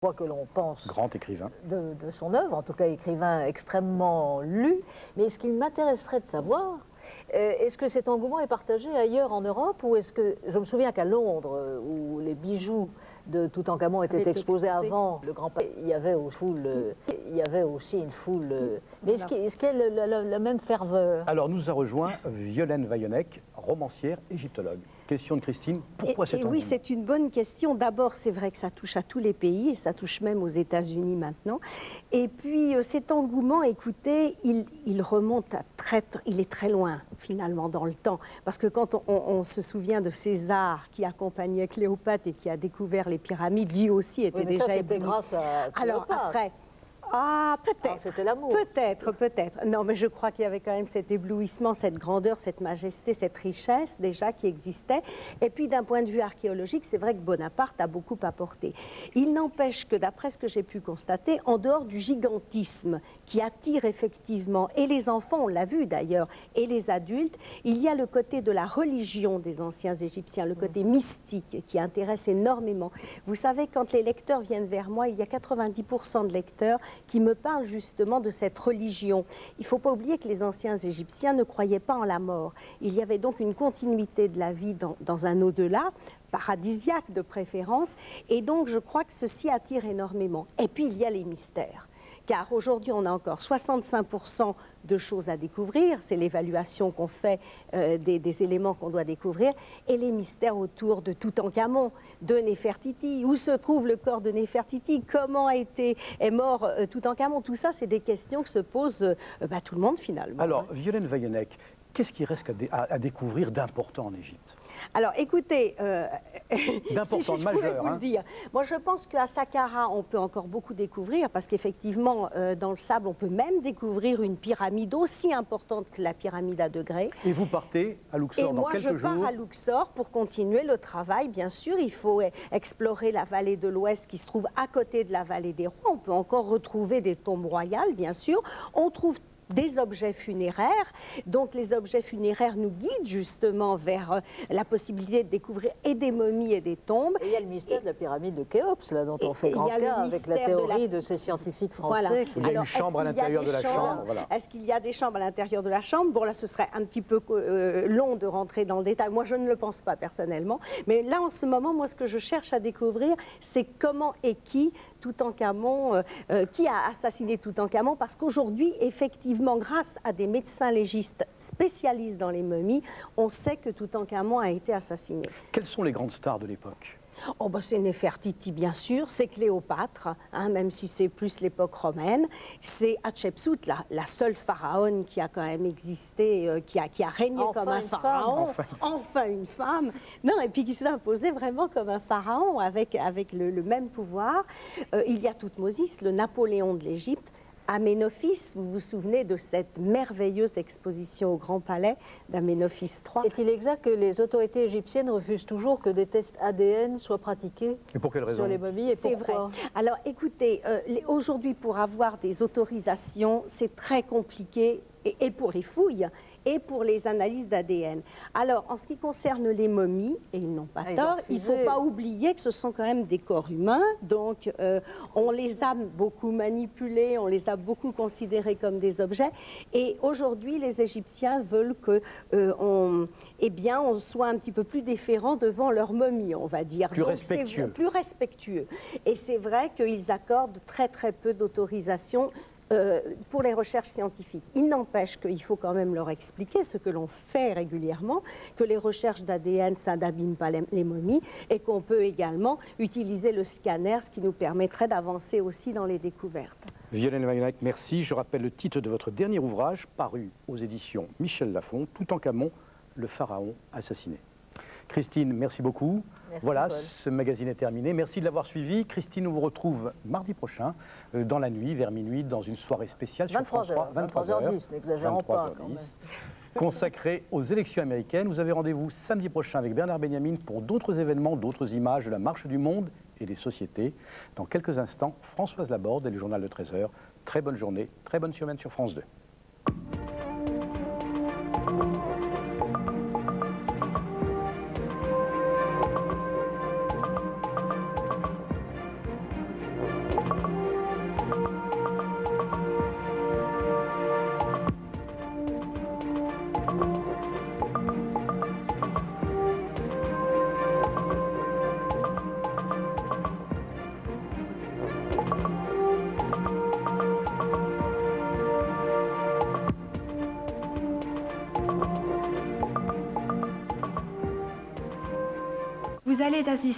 quoi que l'on pense Grand écrivain. de son œuvre, en tout cas écrivain extrêmement lu. Mais ce qui m'intéresserait de savoir, est-ce que cet engouement est partagé ailleurs en Europe, ou est-ce que, je me souviens qu'à Londres, où les bijoux de Toutankhamon étaient exposés avant le Grand Palais, il y avait aussi une foule. Mais est-ce qu'il y a la même ferveur? Alors nous a rejoint Violaine Vaillonec, romancière, égyptologue. Question de Christine, pourquoi cet engouement? Oui, c'est une bonne question. D'abord, c'est vrai que ça touche à tous les pays, et ça touche même aux États-Unis maintenant. Et puis cet engouement, écoutez, il remonte il est très loin finalement dans le temps. Parce que quand on se souvient de César qui accompagnait Cléopâtre et qui a découvert les pyramides, lui aussi était déjà ébloui. Grâce à Cléopâtre. Alors après... Ah, peut-être. C'était l'amour. Peut-être. Non, mais je crois qu'il y avait quand même cet éblouissement, cette grandeur, cette majesté, cette richesse déjà qui existait. Et puis d'un point de vue archéologique, c'est vrai que Bonaparte a beaucoup apporté. Il n'empêche que d'après ce que j'ai pu constater, en dehors du gigantisme qui attire effectivement, et les enfants, on l'a vu d'ailleurs, et les adultes, il y a le côté de la religion des anciens Égyptiens, le côté mystique qui intéresse énormément. Vous savez, quand les lecteurs viennent vers moi, il y a 90% de lecteurs qui me parle justement de cette religion. Il ne faut pas oublier que les anciens Égyptiens ne croyaient pas en la mort. Il y avait donc une continuité de la vie dans un au-delà, paradisiaque de préférence, et donc je crois que ceci attire énormément. Et puis il y a les mystères. Car aujourd'hui, on a encore 65% de choses à découvrir, c'est l'évaluation qu'on fait des éléments qu'on doit découvrir, et les mystères autour de Toutankhamon, de Néfertiti, où se trouve le corps de Néfertiti, comment est mort Toutankhamon, tout ça, c'est des questions que se pose tout le monde finalement. Alors, Violaine Vaillonec, qu'est-ce qui reste à découvrir d'important en Égypte? Alors écoutez, d'important, si majeur, vous le dire. Moi je pense qu'à Saqqara on peut encore beaucoup découvrir parce qu'effectivement dans le sable on peut même découvrir une pyramide aussi importante que la pyramide à degrés. Et vous partez à Luxor dans quelques jours? Et moi je pars à Luxor pour continuer le travail. Bien sûr il faut explorer la vallée de l'Ouest qui se trouve à côté de la vallée des rois. On peut encore retrouver des tombes royales bien sûr. On trouve des objets funéraires, donc les objets funéraires nous guident justement vers la possibilité de découvrir et des momies et des tombes. Et il y a le mystère de la pyramide de Khéops, là, dont on fait grand cas avec la théorie de ces scientifiques français. Voilà. Il y a une chambre à l'intérieur de la chambre. Voilà. Est-ce qu'il y a des chambres à l'intérieur de la chambre? Bon, là, ce serait un petit peu long de rentrer dans le détail. Moi, je ne le pense pas personnellement. Mais là, en ce moment, moi, ce que je cherche à découvrir, c'est comment et qui Toutankhamon, qui a assassiné Toutankhamon, parce qu'aujourd'hui, effectivement, grâce à des médecins légistes spécialistes dans les momies, on sait que Toutankhamon a été assassiné. Quelles sont les grandes stars de l'époque? Oh ben c'est Néfertiti bien sûr, c'est Cléopâtre, hein, même si c'est plus l'époque romaine, c'est Hatshepsut, la seule pharaone qui a quand même existé, qui a régné enfin comme un pharaon, enfin une femme, non, et puis qui s'est imposée vraiment comme un pharaon avec le même pouvoir. Il y a Toutmosis, le Napoléon de l'Égypte. Aménophis, vous vous souvenez de cette merveilleuse exposition au Grand Palais d'Aménophis III? Est-il exact que les autorités égyptiennes refusent toujours que des tests ADN soient pratiqués sur les momies, et pourquoi? C'est vrai. Alors écoutez, aujourd'hui pour avoir des autorisations, c'est très compliqué, et pour les fouilles, et pour les analyses d'ADN. Alors, en ce qui concerne les momies, et ils n'ont pas tort, il ne faut pas oublier que ce sont quand même des corps humains, donc on les a beaucoup manipulés, on les a beaucoup considérés comme des objets, et aujourd'hui, les Égyptiens veulent que on soit un petit peu plus déférent devant leurs momies, on va dire. Plus respectueux. Plus respectueux. Et c'est vrai qu'ils accordent très très peu d'autorisation pour les recherches scientifiques. Il n'empêche qu'il faut quand même leur expliquer ce que l'on fait régulièrement, que les recherches d'ADN, ça n'abîme pas les momies, et qu'on peut également utiliser le scanner, ce qui nous permettrait d'avancer aussi dans les découvertes. Violaine Vaillonec, merci. Je rappelle le titre de votre dernier ouvrage, paru aux éditions Michel Lafon, Toutankhamon, le pharaon assassiné. Christine, merci beaucoup. Merci, voilà, Paul. ce magazine est terminé. Merci de l'avoir suivi. Christine, on vous retrouve mardi prochain, dans la nuit, vers minuit, dans une soirée spéciale sur France 3. 23h10, n'exagérons pas quand même. Consacrée aux élections américaines. Vous avez rendez-vous samedi prochain avec Bernard Benjamin pour d'autres événements, d'autres images de la marche du monde et des sociétés. Dans quelques instants, Françoise Laborde et le journal de 13h. Très bonne journée, très bonne semaine sur France 2. Vous allez assister